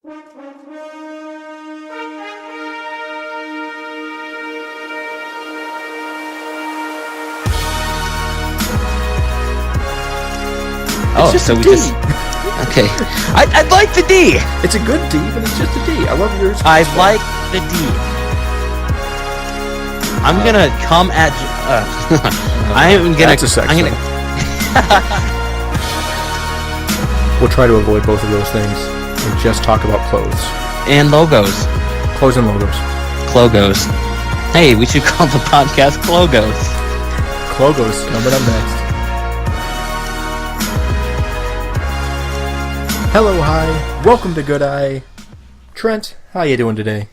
Oh, so we just... Okay. I like the D! It's a good D, but it's just a D. I love yours. I like the D. I'm gonna come at... I'm gonna... That's a sex thing. We'll try to avoid both of those things and just talk about clothes. And logos. Clothes and logos. Clogos. Hey, we should call the podcast Clogos. Clogos, coming up next. Hello, hi. Welcome to Good Eye. Trent, how you doing today?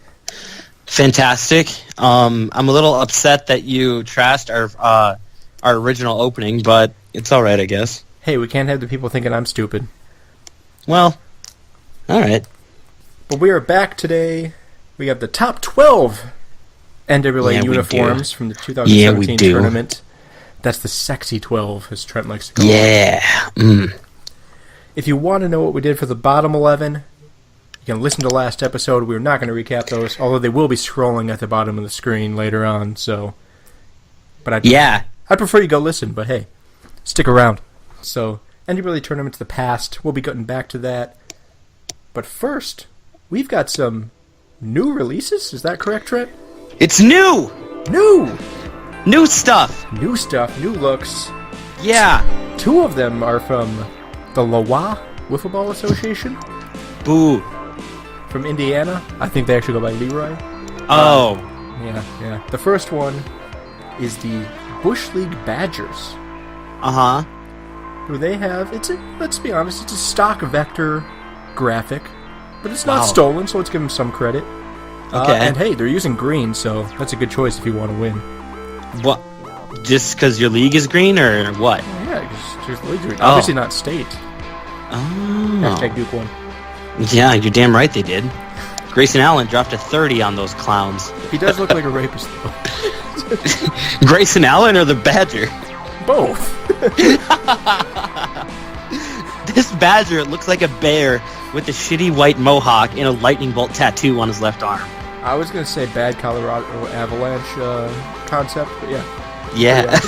Fantastic. I'm a little upset that you trashed our original opening, but it's all right, I guess. Hey, we can't have the people thinking I'm stupid. Well, all right. But we are back today. We have the top 12 NWLA uniforms from the 2017 tournament. That's the sexy 12, as Trent likes to call it. Yeah. If you want to know what we did for the bottom 11, you can listen to last episode. We're not going to recap those, although they will be scrolling at the bottom of the screen later on. So, but I prefer you go listen. But hey, stick around. So, NWLA Tournament to the past. We'll be getting back to that. But first, we've got some new releases. Is that correct, Trent? It's new. New stuff. New stuff. New looks. Yeah. Two of them are from the Loa Wiffle Ball Association. Boo. From Indiana. I think they actually go by Leroy. Oh. Yeah. The first one is the Bush League Badgers. Uh-huh. Who they have, let's be honest, it's a stock vector graphic. But it's not stolen, so let's give them some credit. Okay. And hey, they're using green, so that's a good choice if you want to win. What? Just because your league is green, or what? Yeah, because the league's green. Obviously not state. Oh. Hashtag Duke won. Yeah, you're damn right they did. Grayson Allen dropped a 30 on those clowns. He does look like a rapist, though. Grayson Allen or the Badger? Both. This Badger looks like a bear with a shitty white mohawk and a lightning bolt tattoo on his left arm. I was going to say bad Colorado Avalanche concept, but yeah. Yeah.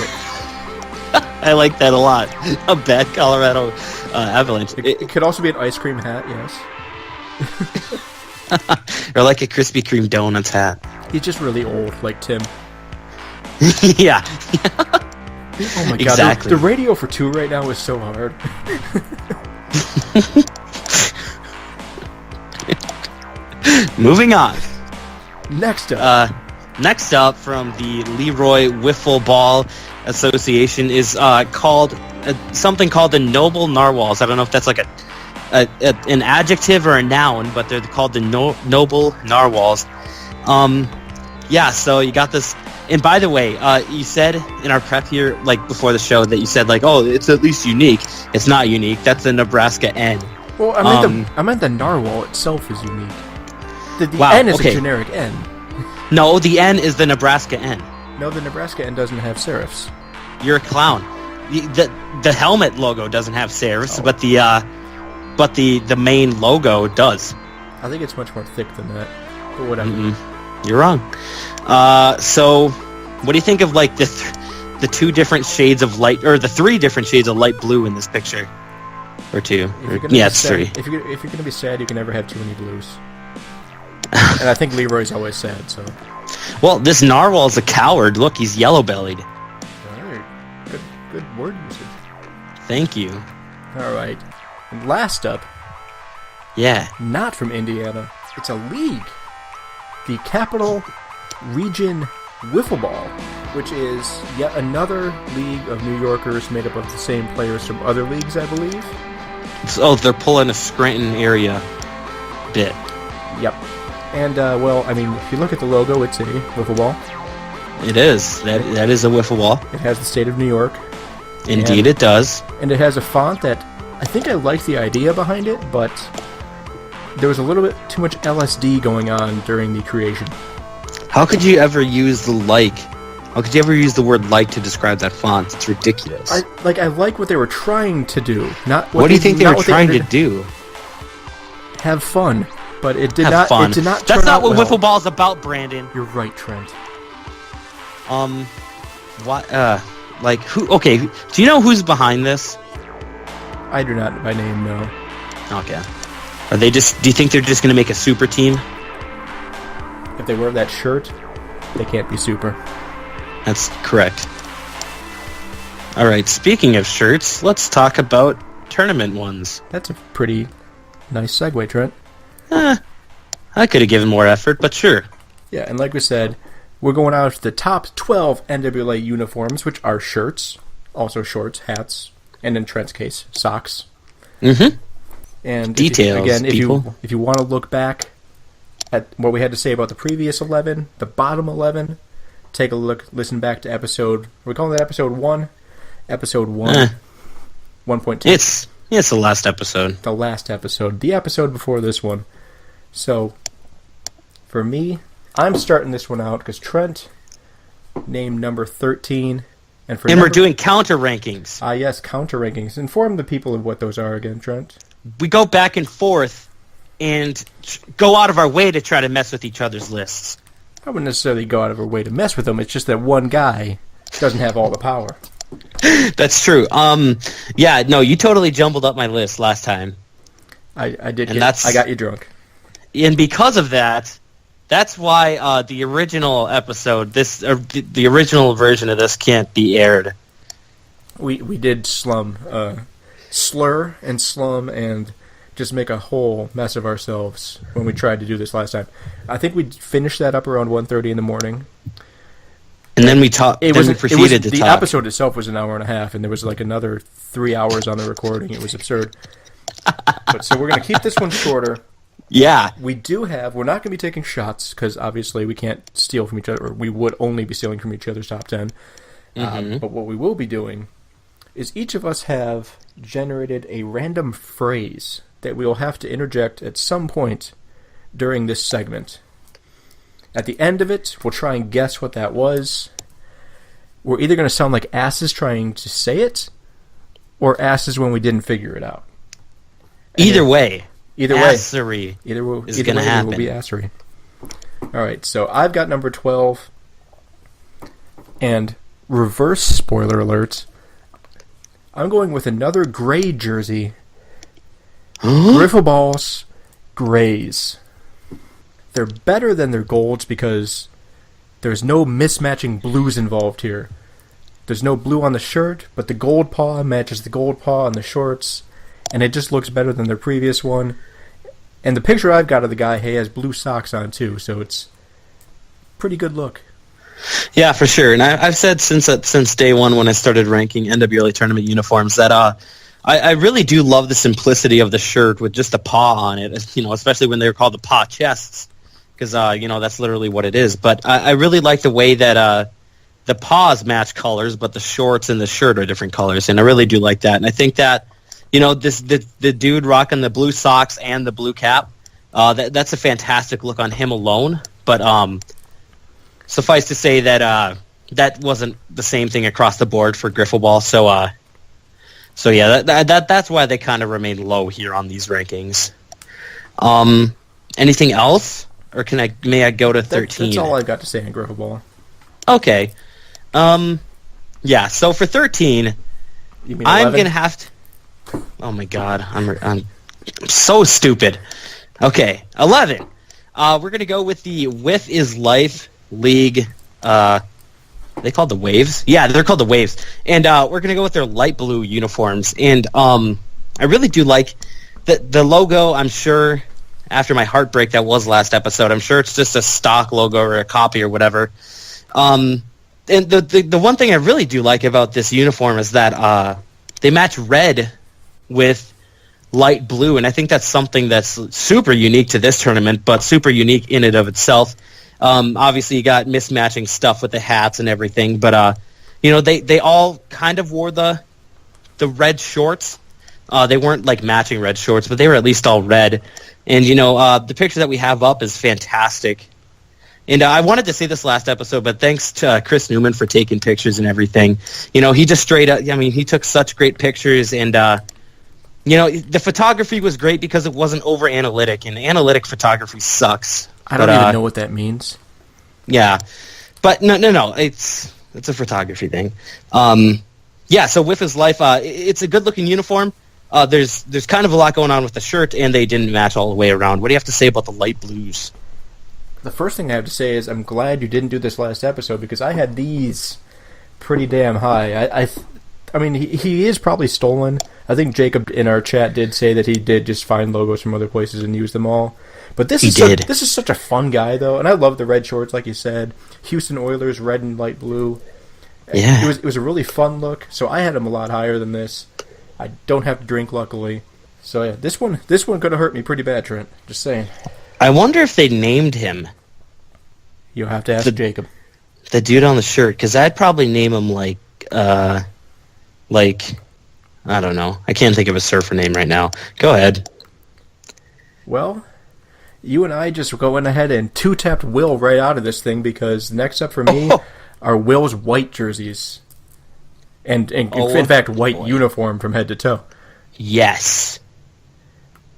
I like that a lot. A bad Colorado Avalanche. It could also be an ice cream hat, yes. Or like a Krispy Kreme Donuts hat. He's just really old, like Tim. Yeah. Oh my god, exactly. The radio for 2 right now is so hard. Moving on. Next up from the Leroy Wiffle Ball Association is called something called the Noble Narwhals. I don't know if that's like an adjective or a noun, but they're called the Noble Narwhals. Yeah, so you got this. And by the way, you said in our prep here, like before the show, that you said like, oh, it's at least unique. It's not unique. That's the Nebraska N. Well, I meant the narwhal itself is unique. The N is a generic N. No, the N is the Nebraska N. No, the Nebraska N doesn't have serifs. You're a clown. The helmet logo doesn't have serifs, but the main logo does. I think it's much more thick than that. But whatever. You're wrong. So, what do you think of like the 2 different shades of light, or the 3 different shades of light blue in this picture? Or 2? Yeah, it's 3. If you're gonna be sad, you can never have too many blues. And I think Leroy's always sad, so. Well, this narwhal's a coward. Look, he's yellow-bellied. Alright. Good word usage. Thank you. Alright. And last up. Yeah. Not from Indiana. It's a league. The Capital Region Wiffle Ball, which is yet another league of New Yorkers made up of the same players from other leagues, I believe. Oh, they're pulling a Scranton area bit. Yep. And, well, I mean, if you look at the logo, it's a wiffle ball. It is. That is a wiffle ball. It has the state of New York. Indeed, it does. And it has a font that I think I like the idea behind it, but there was a little bit too much LSD going on during the creation. How could you ever use the like? How could you ever use the word like to describe that font? It's ridiculous. I like what they were trying to do. Not what do you think they were trying to do? Have fun. but it did Have not. fun. It did not. That's turn not out what well. wiffle ball's about, Brandon. You're right, Trent. What? Like who? Okay, do you know who's behind this? I do not by name know. Okay. Are they just? Do you think they're just going to make a super team? If they wear that shirt, they can't be super. That's correct. All right. Speaking of shirts, let's talk about tournament ones. That's a pretty nice segue, Trent. I could have given more effort, but sure. Yeah, and like we said, we're going out to the top 12 NWLA uniforms, which are shirts, also shorts, hats, and in Trent's case, socks. Mm-hmm. And Details, if you want to look back at what we had to say about the previous 11, the bottom 11, take a look, listen back to episode, we're calling that episode 1? Episode 1. 1.2. It's the last episode. The last episode. The episode before this one. So, for me, I'm starting this one out because Trent named number 13. And we're doing counter rankings. Yes, counter rankings. Inform the people of what those are again, Trent. We go back and forth and go out of our way to try to mess with each other's lists. I wouldn't necessarily go out of our way to mess with them. It's just that one guy doesn't have all the power. That's true. Yeah, no, you totally jumbled up my list last time. I did. And I got you drunk. And because of that, that's why the original episode, the original version of this can't be aired. We did slur and slum and just make a whole mess of ourselves when we tried to do this last time. I think we finished that up around 1:30 in the morning. And then we talked. Then we proceeded to talk. The episode itself was an hour and a half, and there was like another 3 hours on the recording. It was absurd. But so we're gonna keep this one shorter. Yeah. We're not going to be taking shots because obviously we can't steal from each other, or we would only be stealing from each other's top 10. But what we will be doing is each of us have generated a random phrase that we will have to interject at some point during this segment. At the end of it, we'll try and guess what that was. We're either going to sound like asses trying to say it, or asses when we didn't figure it out. Either way. Assery is going to happen. It will be assery. All right, so I've got number 12. And reverse spoiler alert, I'm going with another gray jersey. Griffle balls, grays. They're better than their golds because there's no mismatching blues involved here. There's no blue on the shirt, but the gold paw matches the gold paw on the shorts, and it just looks better than their previous one. And the picture I've got of the guy, he has blue socks on too, so it's pretty good look. Yeah, for sure. And I've said since day one when I started ranking NWLA Tournament uniforms that I really do love the simplicity of the shirt with just a paw on it, especially when they're called the paw chests, because that's literally what it is. But I really like the way that the paws match colors, but the shorts and the shirt are different colors, and I really do like that. And I think that the dude rocking the blue socks and the blue cap, that's a fantastic look on him alone. But suffice to say that that wasn't the same thing across the board for Griffle Ball. So yeah, that's why they kind of remain low here on these rankings. Anything else, or may I go to 13? That's all I've got to say on Griffle Ball. Okay. Yeah. So for 13, You mean 11? I'm gonna have to. Oh my God, I'm so stupid. Okay, 11. We're gonna go with the Whiff is Life League. They called the Waves? Yeah, they're called the Waves. And we're going to go with their light blue uniforms. And I really do like the logo. I'm sure after my heartbreak that was last episode, I'm sure it's just a stock logo or a copy or whatever. And the one thing I really do like about this uniform is that they match red with light blue. And I think that's something that's super unique to this tournament, but super unique in and of itself. Obviously, you got mismatching stuff with the hats and everything, but they all kind of wore the red shorts. They weren't like matching red shorts, but they were at least all red. And the picture that we have up is fantastic. And I wanted to say this last episode, but thanks to Chris Newman for taking pictures and everything. He just straight up. I mean, he took such great pictures, and The photography was great because it wasn't over analytic, and analytic photography sucks. I don't even know what that means. Yeah, but no, it's a photography thing. So with his life, it's a good-looking uniform. There's kind of a lot going on with the shirt, and they didn't match all the way around. What do you have to say about the light blues? The first thing I have to say is I'm glad you didn't do this last episode because I had these pretty damn high. I mean, he is probably stolen. I think Jacob in our chat did say that he did just find logos from other places and use them all. But this is such a fun guy, though, and I love the red shorts, like you said. Houston Oilers, red and light blue. Yeah. It was a really fun look, so I had him a lot higher than this. I don't have to drink, luckily. So, yeah, this one could have hurt me pretty bad, Trent. Just saying. I wonder if they named him. You'll have to ask Jacob. The dude on the shirt, because I'd probably name him like, I don't know. I can't think of a surfer name right now. Go ahead. Well, you and I just going ahead and two-tapped Will right out of this thing because next up for me are Will's white jerseys. And in fact, white uniform from head to toe. Yes.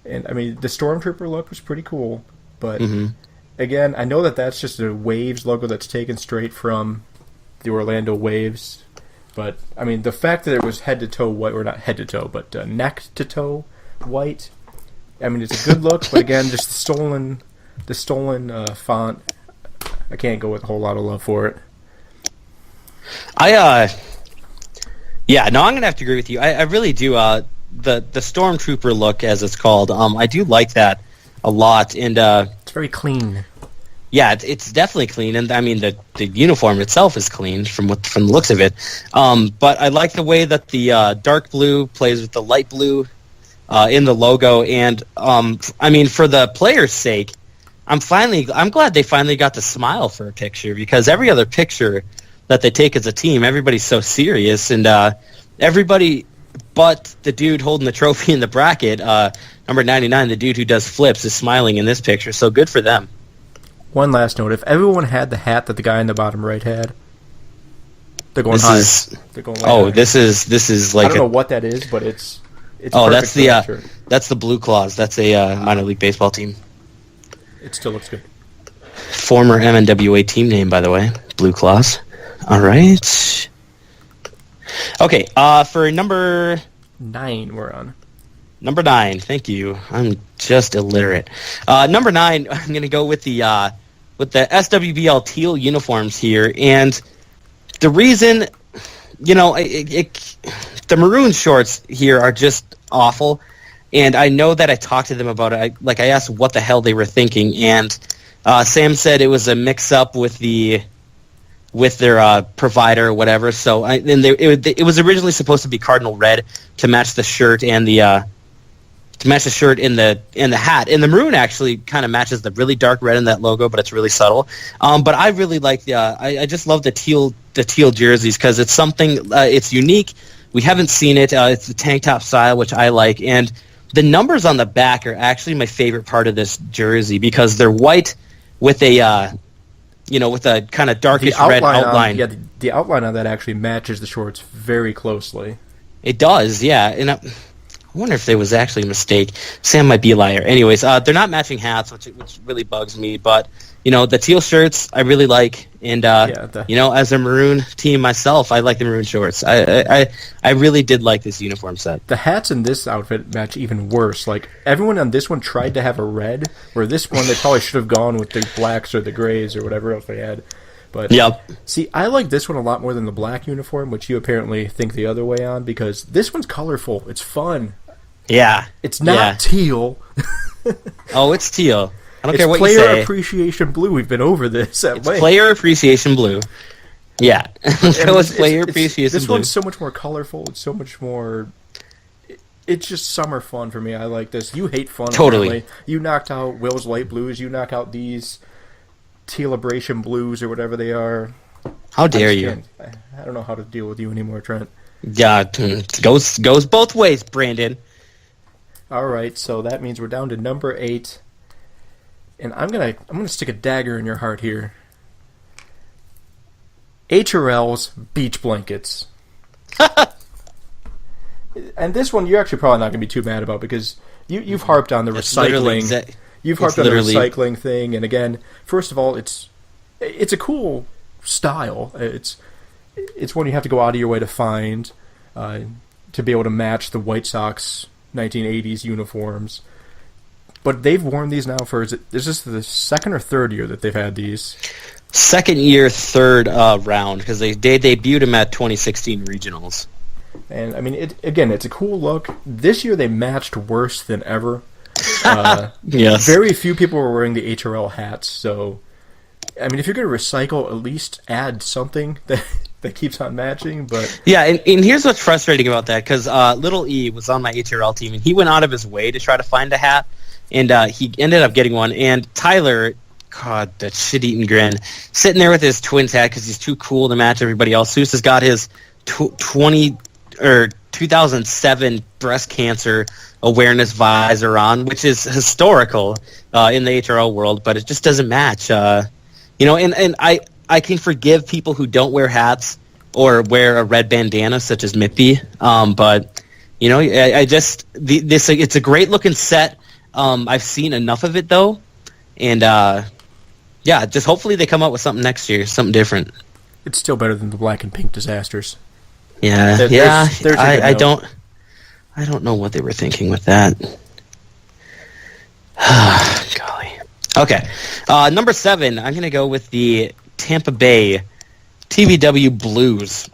And, I mean, the Stormtrooper look was pretty cool. But, again, I know that that's just a Waves logo that's taken straight from the Orlando Waves. But, I mean, the fact that it was head to toe white, or not head to toe, but neck to toe white, I mean, it's a good look, but again, just the stolen font, I can't go with a whole lot of love for it. I'm going to have to agree with you. I really do. The Stormtrooper look, as it's called, I do like that a lot. And it's very clean. Yeah, it's definitely clean, and I mean the uniform itself is clean from the looks of it. But I like the way that the dark blue plays with the light blue in the logo, and I mean for the players' sake, I'm glad they finally got to smile for a picture because every other picture that they take as a team, everybody's so serious, and everybody but the dude holding the trophy in the bracket, number 99, the dude who does flips, is smiling in this picture. So good for them. One last note: if everyone had the hat that the guy in the bottom right had, they're going higher. They're going higher. This is like I don't know what that is, but it's that's the Blue Claws. That's a minor league baseball team. It still looks good. Former NWA team name, by the way, Blue Claws. All right. Okay. For number 9, we're on. Number 9, thank you. I'm just illiterate. Number 9, I'm going to go with the SWBL teal uniforms here, and the reason, the maroon shorts here are just awful, and I know that I talked to them about it. I asked what the hell they were thinking, and Sam said it was a mix-up with their provider or whatever. So it was originally supposed to be cardinal red to match the shirt and the shirt in the hat. And the maroon actually kind of matches the really dark red in that logo, but it's really subtle. But I really like I just love the teal jerseys because it's something it's unique. We haven't seen it. It's the tank top style, which I like, and the numbers on the back are actually my favorite part of this jersey because they're white with a with a kind of darkish red outline. The outline on that actually matches the shorts very closely. It does, yeah. And I wonder if there was actually a mistake. Sam might be a liar. Anyways, they're not matching hats, which really bugs me. But the teal shirts I really like, and as a maroon team myself, I like the maroon shorts. I really did like this uniform set. The hats in this outfit match even worse. Like everyone on this one tried to have a red, where this one they probably should have gone with the blacks or the grays or whatever else they had. But see, I like this one a lot more than the black uniform, which you apparently think the other way on, because this one's colorful. It's fun. Yeah. It's not teal. Oh, it's teal. I don't care what you say. It's player say. appreciation blue. We've been over this at length. Player appreciation blue. Yeah. It's player appreciation blue. This one's so much more colorful. It's so much more... It's just summer fun for me. I like this. You hate fun. Totally. Apparently. You knocked out Will's light blues. You knock out these tealibration blues or whatever they are. How dare you? I don't know how to deal with you anymore, Trent. Yeah, it goes both ways, Brandon. All right, so that means we're down to number 8. And I'm gonna stick a dagger in your heart here. HRL's beach blankets. And this one you're actually probably not going to be too mad about because you've harped on the recycling. You've harped on the recycling thing, and again, first of all, it's a cool style. It's one you have to go out of your way to find to be able to match the White Sox 1980s uniforms. But they've worn these now for, is this the second or third year that they've had these? Second year, third round, because they debuted them at 2016 regionals. And, I mean, it's a cool look. This year they matched worse than ever. Yes. Very few people were wearing the HRL hats, so, I mean, if you're going to recycle, at least add something that keeps on matching. But yeah, and here's what's frustrating about that, because Little E was on my HRL team, and he went out of his way to try to find a hat, and he ended up getting one. And Tyler, God, that shit-eating grin, sitting there with his Twins hat because he's too cool to match everybody else. Seuss has got his 2007 breast cancer awareness visor on, which is historical in the HRL world, but it just doesn't match. And I can forgive people who don't wear hats or wear a red bandana, such as Mippy. But it's a great looking set. I've seen enough of it though, and just hopefully they come up with something next year, something different. It's still better than the black and pink disasters. Yeah, I don't know what they were thinking with that. Golly. Okay, number 7. I'm gonna go with the Tampa Bay TBW Blues.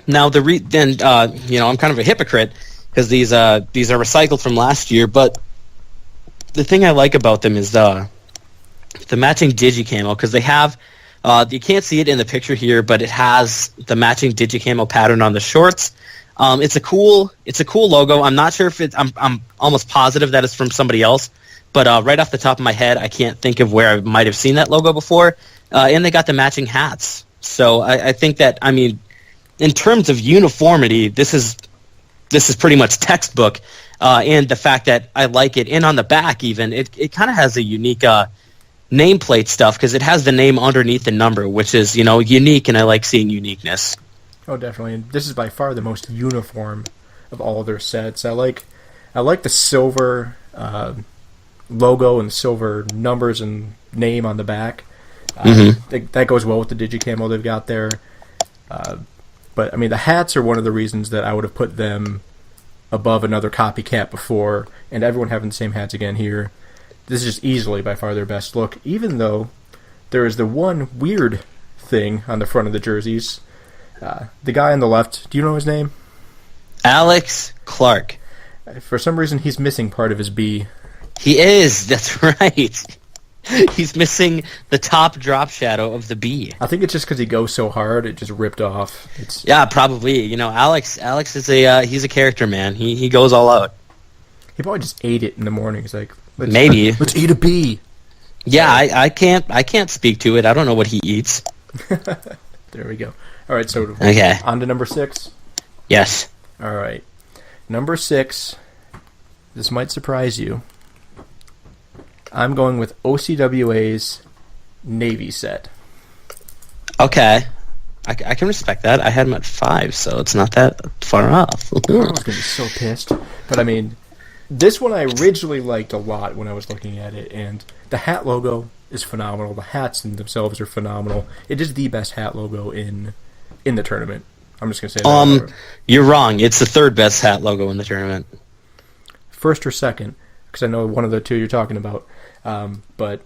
Now I'm kind of a hypocrite because these are recycled from last year, but the thing I like about them is the matching digi-camo, because they have you can't see it in the picture here, but it has the matching digi-camo pattern on the shorts. It's a cool logo. I'm not sure if I'm almost positive that it's from somebody else, but right off the top of my head, I can't think of where I might have seen that logo before. And they got the matching hats. So I think that, I mean, in terms of uniformity, this is pretty much textbook. And the fact that I like it, and on the back even, it kind of has a unique nameplate stuff, because it has the name underneath the number, which is, unique, and I like seeing uniqueness. Oh, definitely. And this is by far the most uniform of all of their sets. I like the silver logo and the silver numbers and name on the back. That goes well with the digi-camo they've got there. But, I mean, the hats are one of the reasons that I would have put them above another copycat before, and everyone having the same hats again here. This is just easily by far their best look, even though there is the one weird thing on the front of the jerseys. The guy on the left, do you know his name? Alex Clark. For some reason, he's missing part of his B. He is, that's right. He's missing the top drop shadow of the B. I think it's just because he goes so hard, it just ripped off. Yeah, probably. Alex is he's a character, man. He goes all out. He probably just ate it in the morning. He's like, let's eat a bee. Yeah, I can't speak to it. I don't know what he eats. There we go. All right, so okay. On to number 6. Yes. All right, number 6. This might surprise you. I'm going with OCWA's Navy set. Okay. I can respect that. I had him at 5, so it's not that far off. I was going to be so pissed. But, I mean, this one I originally liked a lot when I was looking at it, and the hat logo is phenomenal. The hats in themselves are phenomenal. It is the best hat logo in the tournament. I'm just going to say that. You're wrong. It's the 3rd best hat logo in the tournament. First or second, because I know one of the two you're talking about. But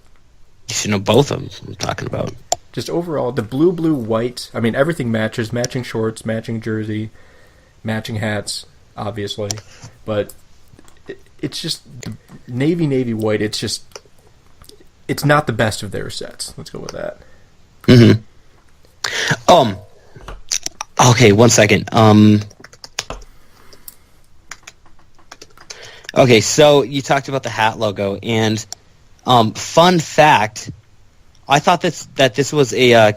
you should know both of them I'm talking about. Just overall, the blue, white, I mean, everything matches. Matching shorts, matching jersey, matching hats, obviously. But it's just the navy, white. It's not the best of their sets. Let's go with that. Mm-hmm. Okay, 1 second. Okay, so you talked about the hat logo, and fun fact, I thought that this was a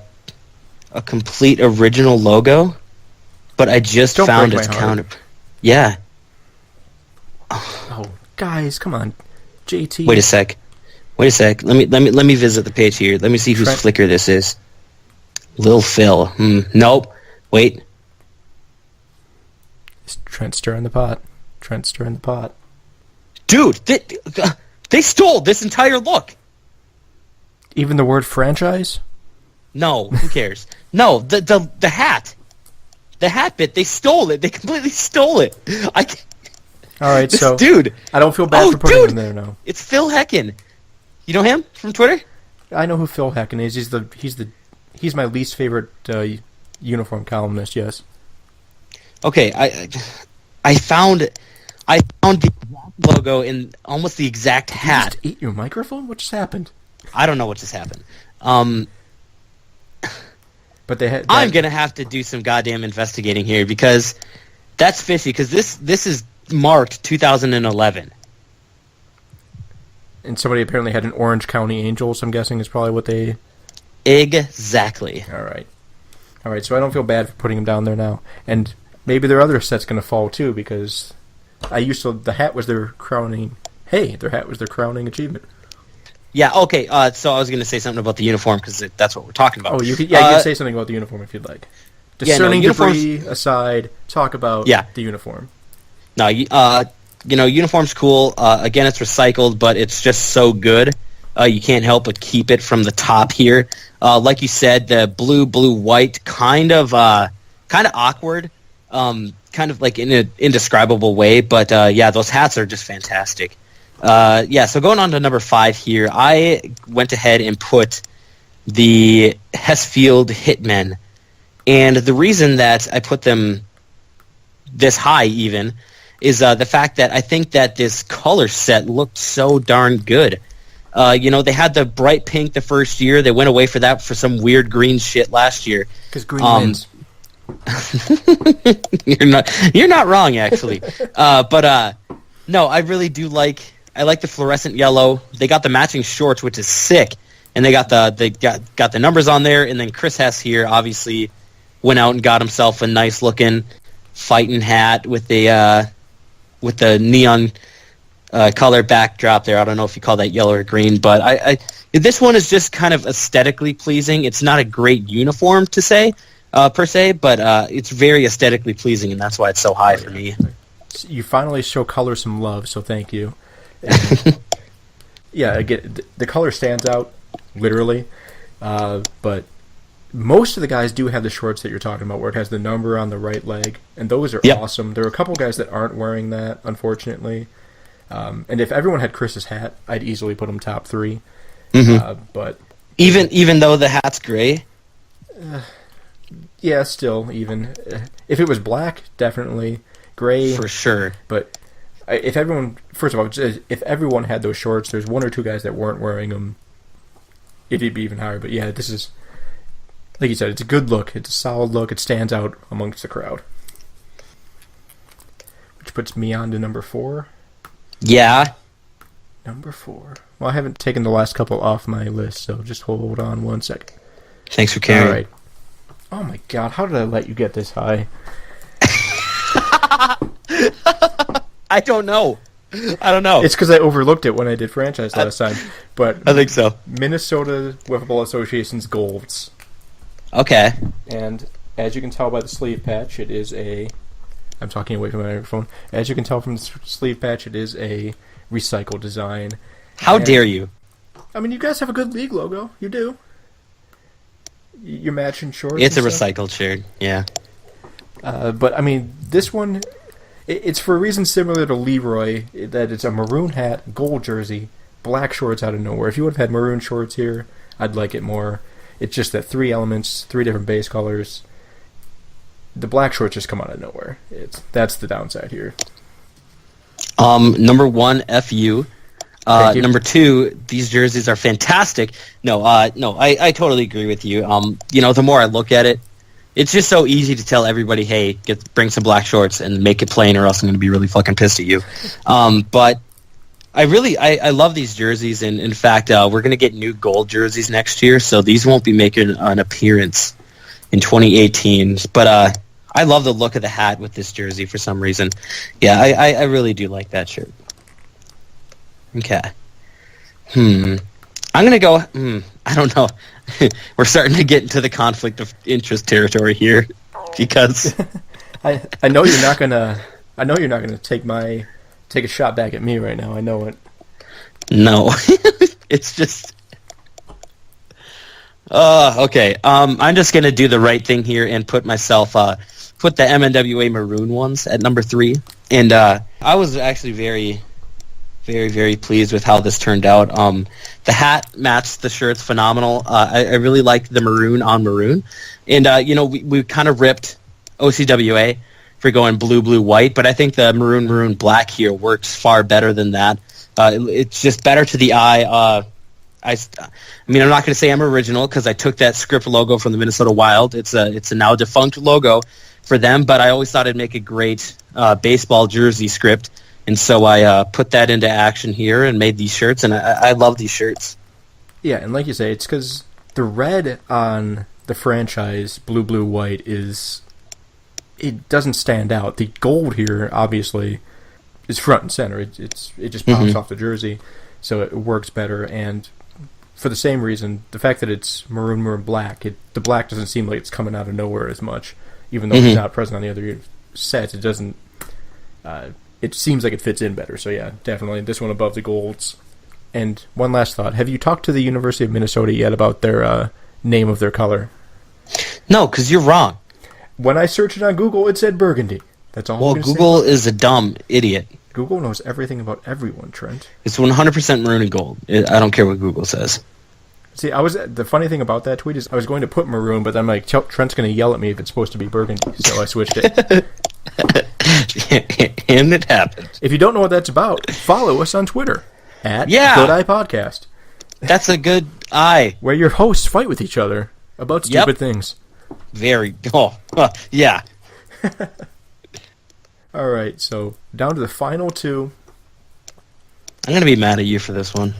complete original logo, but I just found its counter. Yeah. Oh, guys, come on, JT. Wait a sec. Let me visit the page here. Let me see whose Flickr this is. Lil Phil. Nope. Wait. Trent stirring the pot. Trent stirring the pot. Dude, they stole this entire look. Even the word franchise? No, who cares? No, the hat. The hat bit, they stole it. They completely stole it. All right, so dude. I don't feel bad for putting him there now. It's Phil Hecken. You know him from Twitter? I know who Phil Hecken is. He's my least favorite uniform columnist. Yes. Okay, I found the logo in almost the exact hat. Did you just eat your microphone? What just happened? I don't know what just happened. But they had. I'm gonna have to do some goddamn investigating here because that's fishy. Because this is marked 2011. And somebody apparently had an Orange County Angels. I'm guessing is probably what they. Exactly. All right. So I don't feel bad for putting him down there now, and maybe their other set's gonna fall too because the hat was their crowning. Hey, their hat was their crowning achievement. Yeah, okay, so I was going to say something about the uniform, because that's what we're talking about. Oh, you can say something about the uniform if you'd like. Discerning debris aside, talk about the uniform. No, uniform's cool. Again, it's recycled, but it's just so good. You can't help but keep it from the top here. Like you said, the blue-white, kind of awkward, kind of like in an indescribable way, but those hats are just fantastic. So going on to number 5 here, I went ahead and put the Hessfield Hitmen. And the reason that I put them this high even is the fact that I think that this color set looked so darn good. They had the bright pink the first year. They went away for that for some weird green shit last year. Because green wins. You're not wrong, actually. No, I really do I like the fluorescent yellow. They got the matching shorts, which is sick, and they got the numbers on there. And then Chris Hess here obviously went out and got himself a nice looking fighting hat with the neon color backdrop there. I don't know if you call that yellow or green, but this one is just kind of aesthetically pleasing. It's not a great uniform to say per se, but it's very aesthetically pleasing, and that's why it's so high for me. You finally show color some love, so thank you. Again, the color stands out, literally, but most of the guys do have the shorts that you're talking about, where it has the number on the right leg, and those are awesome. There are a couple guys that aren't wearing that, unfortunately, and if everyone had Chris's hat, I'd easily put him top 3. Mm-hmm. But even though the hat's gray, still even if it was black, definitely gray for sure, but. If everyone had those shorts, there's 1 or 2 guys that weren't wearing them, it'd be even higher. But yeah, this is, like you said, it's a good look. It's a solid look. It stands out amongst the crowd. Which puts me on to number 4. Yeah. Number 4. Well, I haven't taken the last couple off my list, so just hold on 1 second. Thanks for caring. All right. Oh my God, how did I let you get this high? I don't know. It's because I overlooked it when I did franchise last time. But I think so. Minnesota Wiffle Ball Association's Golds. Okay. And as you can tell by the sleeve patch, it is a... I'm talking away from my microphone. As you can tell from the sleeve patch, it is a recycled design. How dare you? I mean, you guys have a good league logo. You do. You're matching shorts. It's a recycled shirt, yeah. But, I mean, this one... It's for a reason similar to Leroy, that it's a maroon hat, gold jersey, black shorts out of nowhere. If you would have had maroon shorts here, I'd like it more. It's just that 3 elements, 3 different base colors. The black shorts just come out of nowhere. That's the downside here. Number 1, FU. Number 2, these jerseys are fantastic. I totally agree with you. The more I look at it, it's just so easy to tell everybody, hey, bring some black shorts and make it plain, or else I'm going to be really fucking pissed at you. But I love these jerseys, and in fact, we're going to get new gold jerseys next year, so these won't be making an appearance in 2018. But I love the look of the hat with this jersey for some reason. Yeah, I really do like that shirt. Okay. I'm going to go... I don't know. We're starting to get into the conflict of interest territory here because... I know you're not going to I know you're not going to take a shot back at me right now. I know it. No. It's just... okay. I'm just going to do the right thing here and put the NWA maroon ones at number 3. And I was actually very, very, very pleased with how this turned out. The hat matched the shirts phenomenal. I really liked the maroon on maroon. And, we kind of ripped OCWA for going blue, blue, white, but I think the maroon, maroon, black here works far better than that. It's just better to the eye. I'm not going to say I'm original because I took that script logo from the Minnesota Wild. It's a now defunct logo for them, but I always thought it'd make a great baseball jersey script, and so I put that into action here and made these shirts, and I love these shirts. Yeah, and like you say, it's because the red on the franchise blue, blue, white it doesn't stand out. The gold here, obviously, is front and center. It just pops off the jersey, so it works better. And for the same reason, the fact that it's maroon, maroon, black, the black doesn't seem like it's coming out of nowhere as much, even though it's not present on the other sets. It doesn't. It seems like it fits in better. So yeah, definitely this one above the golds. And one last thought: have you talked to the University of Minnesota yet about their name of their color? No, because you're wrong. When I searched it on Google, it said burgundy. That's all. Well, Google is a dumb idiot. Google knows everything about everyone, Trent. It's 100% maroon and gold. I don't care what Google says. See, the funny thing about that tweet is I was going to put maroon, but then I'm like, Trent's going to yell at me if it's supposed to be burgundy, so I switched it. And it happened. If you don't know what that's about, follow us on Twitter at Good Eye Podcast. That's a good eye. Where your hosts fight with each other about stupid things. Yeah. All right, so down to the final 2. I'm going to be mad at you for this one.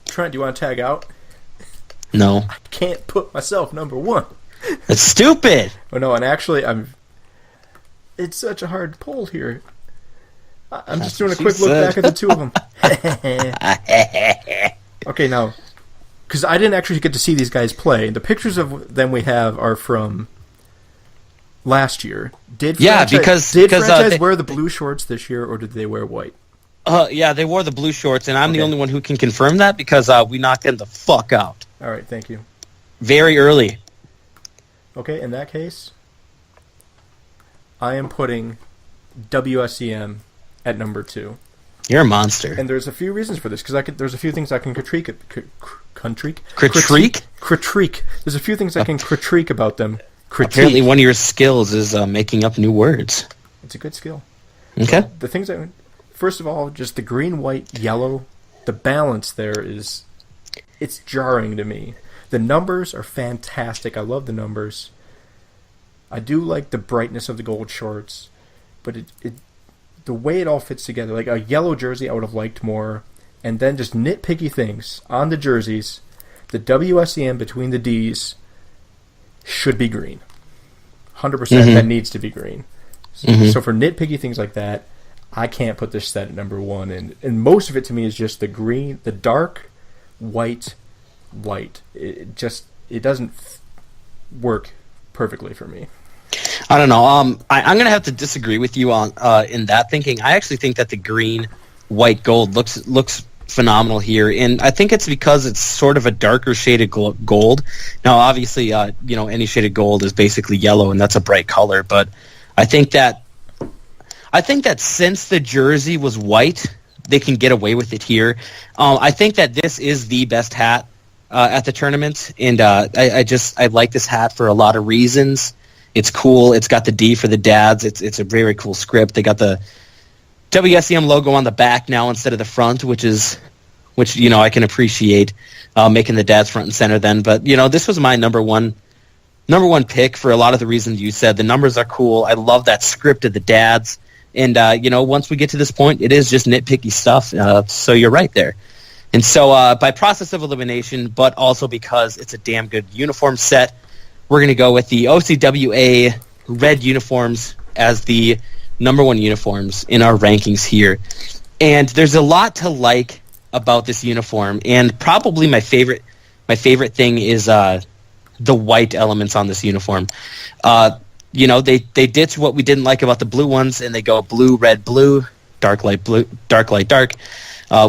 Trent, do you want to tag out? No. I can't put myself number 1. That's stupid. Oh, no, and actually, it's such a hard poll here. I'm just doing a quick look back at the 2 of them. Okay, now, because I didn't actually get to see these guys play. The pictures of them we have are from last year. Did franchise wear the blue shorts this year, or did they wear white? Yeah, they wore the blue shorts, and I'm the only one who can confirm that because we knocked them the fuck out. All right, thank you. Very early. Okay, in that case, I am putting WSEM at number 2. You're a monster. And there's a few reasons for this, because there's a few things I can critique. Critique? There's a few things I can critique about them. Apparently one of your skills is making up new words. It's a good skill. Okay. So the things first of all, just the green, white, yellow, the balance there it's jarring to me. The numbers are fantastic. I love the numbers. I do like the brightness of the gold shorts, but the way it all fits together, like a yellow jersey I would have liked more, and then just nitpicky things on the jerseys. The WSEM between the Ds should be green. 100% that needs to be green. So for nitpicky things like that, I can't put this set at number 1. And most of it to me is just the green, the dark white. It doesn't work perfectly for me. I don't know. I'm going to have to disagree with you on in that thinking. I actually think that the green, white, gold looks phenomenal here, and I think it's because it's sort of a darker shaded gold. Now, obviously, any shaded gold is basically yellow, and that's a bright color. But I think that since the jersey was white, they can get away with it here. I think that this is the best hat at the tournament, and I like this hat for a lot of reasons. It's cool. It's got the D for the dads. It's a very cool script. They got the WSEM logo on the back now instead of the front, which I can appreciate making the dads front and center then. But this was my number one pick for a lot of the reasons you said. The numbers are cool. I love that script of the dads. And once we get to this point, it is just nitpicky stuff. So you're right there. And so by process of elimination, but also because it's a damn good uniform set, we're going to go with the OCWA red uniforms as the number 1 uniforms in our rankings here. And there's a lot to like about this uniform, and probably my favorite thing is the white elements on this uniform. they ditch what we didn't like about the blue ones, and they go blue, red, blue, dark, light, dark,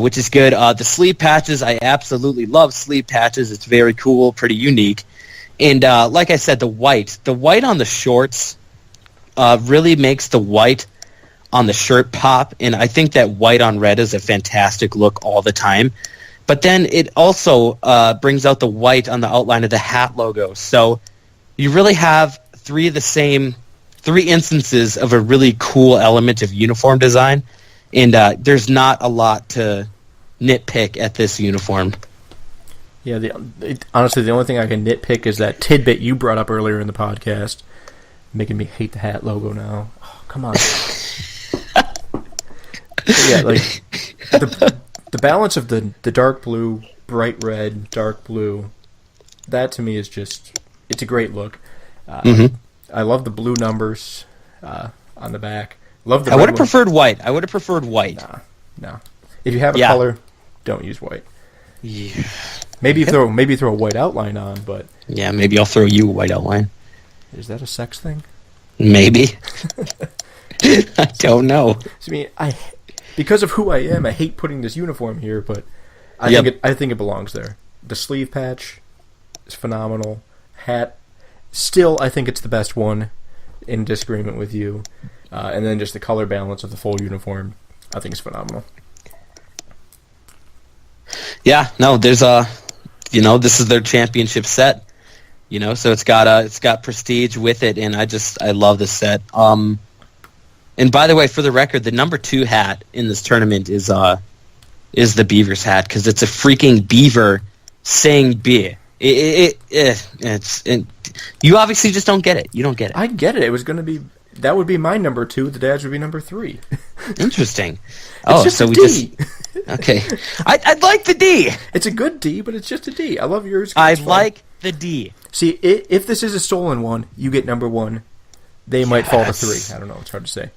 which is good. The sleeve patches, I absolutely love sleeve patches. It's very cool, pretty unique. And like I said, the white on the shorts really makes the white on the shirt pop, and I think that white on red is a fantastic look all the time. But then it also brings out the white on the outline of the hat logo. So you really have three instances of a really cool element of uniform design, and there's not a lot to nitpick at this uniform. Yeah, honestly, the only thing I can nitpick is that tidbit you brought up earlier in the podcast, making me hate the hat logo now. Oh, come on. Yeah, like the balance of the dark blue, bright red, dark blue, that to me is just, it's a great look. I love the blue numbers on the back. Love the. I would have preferred white. No. If you have a color, don't use white. Yeah. Maybe throw a white outline on, but yeah, maybe I'll throw you a white outline. Is that a sex thing? Maybe. I don't know. I mean, because of who I am, I hate putting this uniform here, but I think it belongs there. The sleeve patch is phenomenal. Hat, still, I think it's the best one, in disagreement with you. And then just the color balance of the full uniform, I think is phenomenal. Yeah, no, there's this is their championship set, so it's got prestige with it, and I love this set. And by the way, for the record, the number 2 hat in this tournament is the Beavers hat, because it's a freaking beaver saying beer. You obviously just don't get it. You don't get it. I get it. It was going to be, that would be my number 2. The dad's would be number 3. Interesting. Okay. I'd like the D. It's a good D, but it's just a D. I love yours. I like the D. See, if this is a stolen one, you get number 1. They might fall to 3. I don't know. It's hard to say.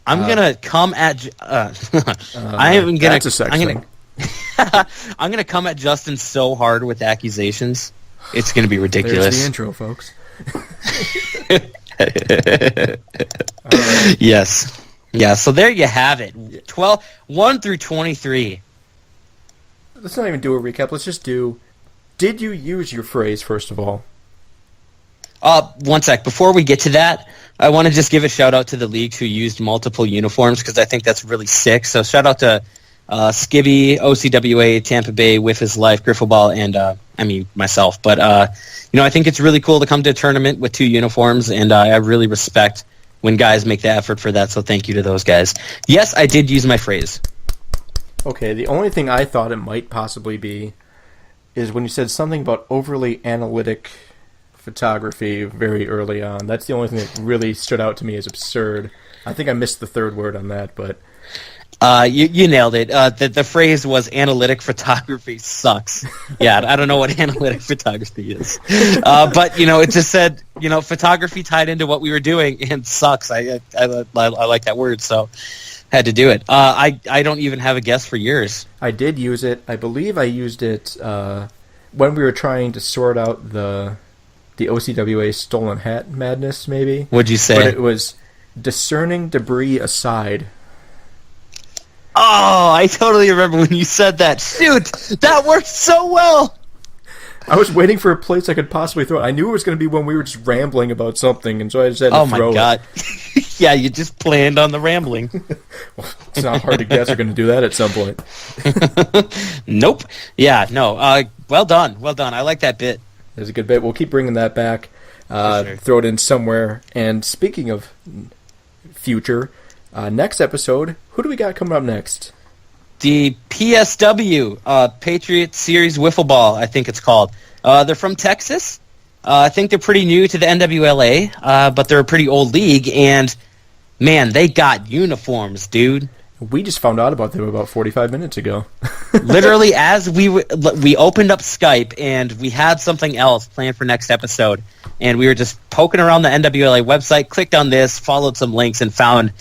I'm gonna come at. That's a sex thing. I'm gonna come at Justin so hard with accusations. It's gonna be ridiculous. There's the intro, folks. Right. Yes. Yeah. So there you have it. 1 through 23. Let's not even do a recap. Let's just do. Did you use your phrase first of all? One sec. Before we get to that, I want to just give a shout out to the leagues who used multiple uniforms, because I think that's really sick. So shout out to Skibby, OCWA, Tampa Bay, With His Life, Griffle Ball, and myself. But I think it's really cool to come to a tournament with 2 uniforms, and I really respect when guys make the effort for that. So thank you to those guys. Yes, I did use my phrase. Okay, the only thing I thought it might possibly be is when you said something about overly analytic photography very early on. That's the only thing that really stood out to me as absurd. I think I missed the third word on that, but you nailed it. The phrase was analytic photography sucks. Yeah, I don't know what analytic photography is, but it just said photography tied into what we were doing, and sucks. I like that word, so had to do it. I don't even have a guess for yours. I did use it. I believe I used it when we were trying to sort out the OCWA stolen hat madness, maybe. What'd you say? But it was discerning debris aside. Oh, I totally remember when you said that. Shoot, that worked so well. I was waiting for a place I could possibly throw it. I knew it was going to be when we were just rambling about something, and so I just had to throw it. Oh, my God. Yeah, you just planned on the rambling. Well, it's not hard to guess we're going to do that at some point. Nope. Yeah, no. Well done. Well done. I like that bit. It's a good bit. We'll keep bringing that back. Sure. Throw it in somewhere. And speaking of future, next episode, who do we got coming up next? The PSW, Patriot Series Wiffle Ball, I think it's called. They're from Texas. I think they're pretty new to the NWLA, but they're a pretty old league. And, man, they got uniforms, dude. We just found out about them about 45 minutes ago. Literally, as we opened up Skype, and we had something else planned for next episode, and we were just poking around the NWLA website, clicked on this, followed some links, and found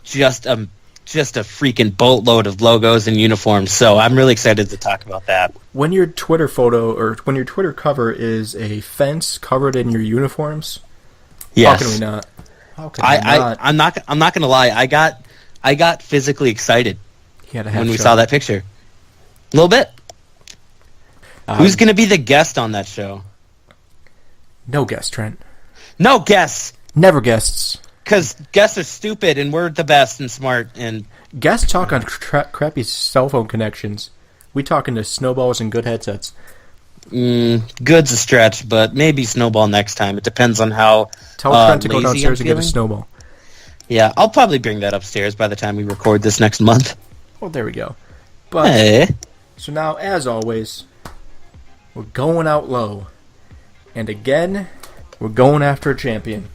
just a freaking boatload of logos and uniforms. So I'm really excited to talk about that. When your Twitter photo or when your Twitter cover is a fence covered in your uniforms, Yes. How can we not? How can we not? I'm not gonna lie. I got physically excited when we saw that picture. A little bit. Who's gonna be the guest on that show? No guest, Trent. No guests. Never guests. Because guests are stupid, and we're the best and smart. And guests talk on crappy cell phone connections. We talk into snowballs and good headsets. Good's a stretch, but maybe Snowball next time. It depends on how. Tell Trent to go downstairs and get a Snowball. Yeah, I'll probably bring that upstairs by the time we record this next month. Well, there we go. But so now, as always, we're going out low, and again, we're going after a champion.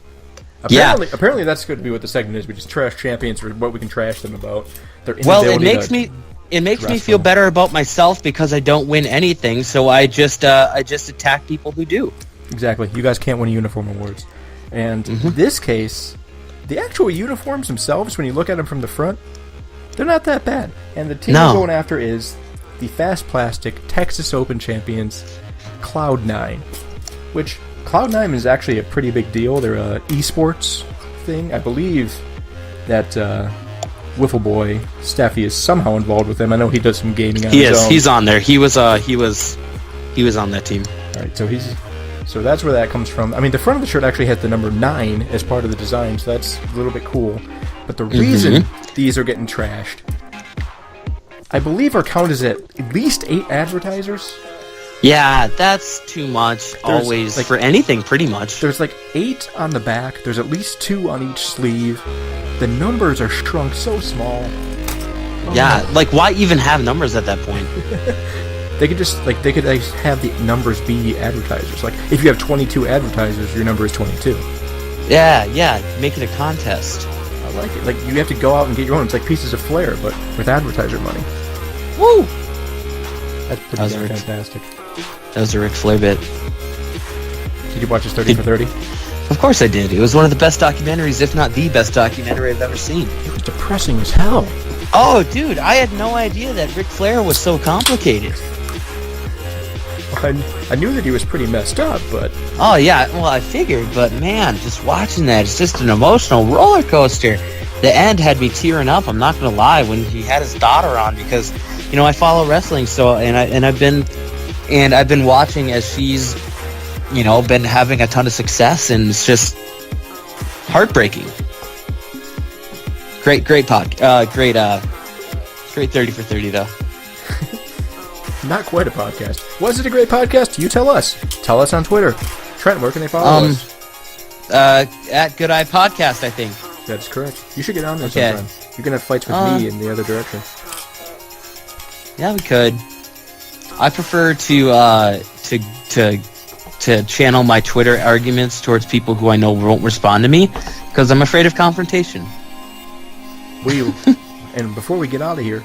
Apparently that's going to be what the segment is. We just trash champions for what we can trash them about. It makes me feel better about myself because I don't win anything, so I just attack people who do. Exactly. You guys can't win uniform awards. And in this case, the actual uniforms themselves, when you look at them from the front, they're not that bad. And the team we're going after is the Fast Plastic Texas Open champions, Cloud9, which Cloud9 is actually a pretty big deal. They're an esports thing. I believe that Wiffle Boy Steffi is somehow involved with them. I know he does some gaming on his own. He's on there. He was on that team. All right, so that's where that comes from. I mean, the front of the shirt actually has the number 9 as part of the design, so that's a little bit cool. But the reason these are getting trashed, I believe our count is at least 8 advertisers. Yeah, that's too much. Always, for anything, pretty much. There's 8 on the back. There's at least 2 on each sleeve. The numbers are shrunk so small. Why even have numbers at that point? They could just have the numbers be advertisers. If you have 22 advertisers, your number is 22. Yeah, make it a contest. I like it. You have to go out and get your own. It's like Pieces of Flair, but with advertiser money. Woo! That's pretty fantastic. That was a Ric Flair bit. Did you watch his 30 for 30? Of course I did. It was one of the best documentaries, if not the best documentary I've ever seen. It was depressing as hell. Oh, dude, I had no idea that Ric Flair was so complicated. I knew that he was pretty messed up, but... Oh, yeah, well, I figured, but man, just watching that, it's just an emotional roller coaster. The end had me tearing up, I'm not going to lie, when he had his daughter on, because, I follow wrestling, so, and I've been watching as she's, been having a ton of success, and it's just heartbreaking. Great 30 for 30, though. Not quite a podcast. Was it a great podcast? You tell us. Tell us on Twitter. Trent, where can they follow us? At Good Eye Podcast, I think. That's correct. You should get on there sometime. You can have fights with me in the other direction. Yeah, we could. I prefer to channel my Twitter arguments towards people who I know won't respond to me because I'm afraid of confrontation. And before we get out of here,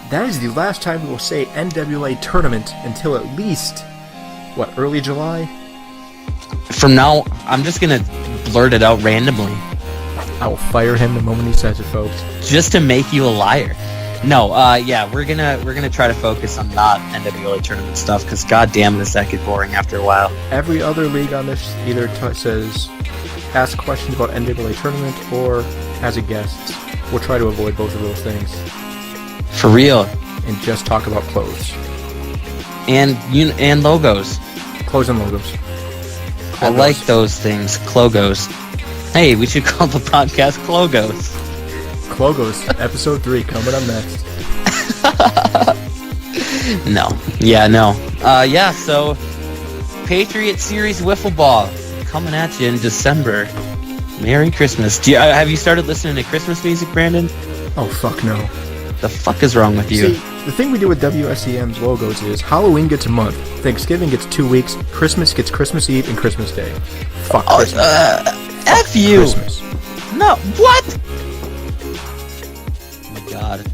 that is the last time we will say NWLA Tournament until at least, early July? From now, I'm just going to blurt it out randomly. I will fire him the moment he says it, folks. Just to make you a liar. No, we're gonna try to focus on not NWLA Tournament stuff, because goddamn does that get boring after a while. Every other league on this either says ask questions about NWLA Tournament or as a guest. We'll try to avoid both of those things. For real. And just talk about clothes. And logos. Clothes and logos. Clogos. I like those things. Clogos. Hey, we should call the podcast Clogos. Clogos, episode 3, coming up next. So Patriot Series Wiffle Ball coming at you in December. Merry Christmas. Have you started listening to Christmas music, Brandon? Oh, fuck no. The fuck is wrong with you? See, the thing we do with WSEM's logos is Halloween gets a month, Thanksgiving gets 2 weeks, Christmas gets Christmas Eve and Christmas Day. Fuck Christmas. F you! Christmas. No, what? Oh my god.